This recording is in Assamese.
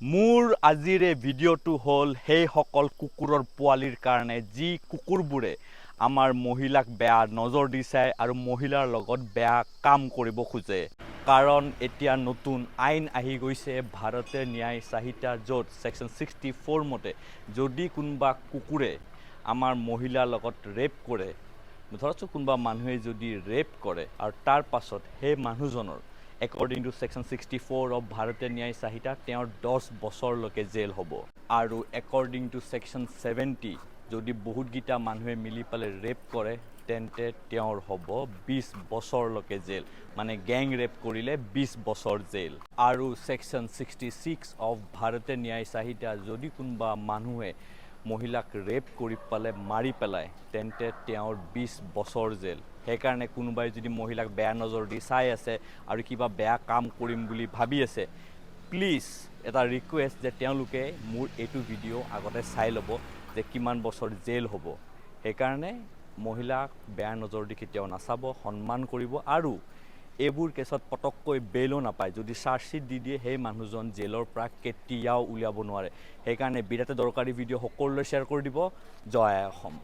মোৰ আজিৰ এই ভিডিঅ'টো হ'ল সেই সকল কুকুৰৰ পোৱালিৰ কাৰণে যি কুকুৰবোৰে আমাৰ মহিলাক বেয়া নজৰ দি চায় আৰু মহিলাৰ লগত বেয়া কাম কৰিব খোজে। কাৰণ এতিয়া নতুন আইন আহি গৈছে ভাৰতীয় ন্যায় সংহিতা য'ত ছেকশ্যন 64 মতে যদি কোনোবা কুকুৰে আমাৰ মহিলাৰ লগত ৰেপ কৰে, ধৰকচোন কোনোবা মানুহে যদি ৰেপ কৰে আৰু তাৰ পাছত সেই মানুহজনৰ According to Section 64 of ভাৰতীয় ন্যায় সংহিতা তেওঁৰ 10 বছৰলৈকে জেল হ'ব। আৰু According to Section 70 যদি বহুতকেইটা মানুহে মিলি পেলাই ৰেপ কৰে তেন্তে তেওঁৰ হ'ব 20 বছৰলৈকে জেল, মানে গেং ৰেপ কৰিলে 20 বছৰ জেল। আৰু Section 66 of ভাৰতীয় ন্যায় সংহিতা যদি কোনোবা মানুহে মহিলাক ৰেপ কৰি পেলাই মাৰি পেলায় তেন্তে তেওঁৰ 20 বছৰ জেল। সেইকাৰণে কোনোবাই যদি মহিলাক বেয়া নজৰ দি চাই আছে আৰু কিবা বেয়া কাম কৰিম বুলি ভাবি আছে, প্লিজ এটা ৰিকুৱেষ্ট যে তেওঁলোকে মোৰ এইটো ভিডিঅ' আগতে চাই ল'ব যে কিমান বছৰ জেল হ'ব। সেইকাৰণে মহিলাক বেয়া নজৰ দি কেতিয়াও নাচাব, সন্মান কৰিব। আৰু এইবোৰ কেছত পটককৈ বেইলো নাপায়, যদি চাৰ্জশ্বিট দি দিয়ে সেই মানুহজন জেলৰ পৰা কেতিয়াও উলিয়াব নোৱাৰে। সেইকাৰণে বিৰাট দৰকাৰী ভিডিঅ' সকলোলৈ শ্বেয়াৰ কৰি দিব। জয় অসম।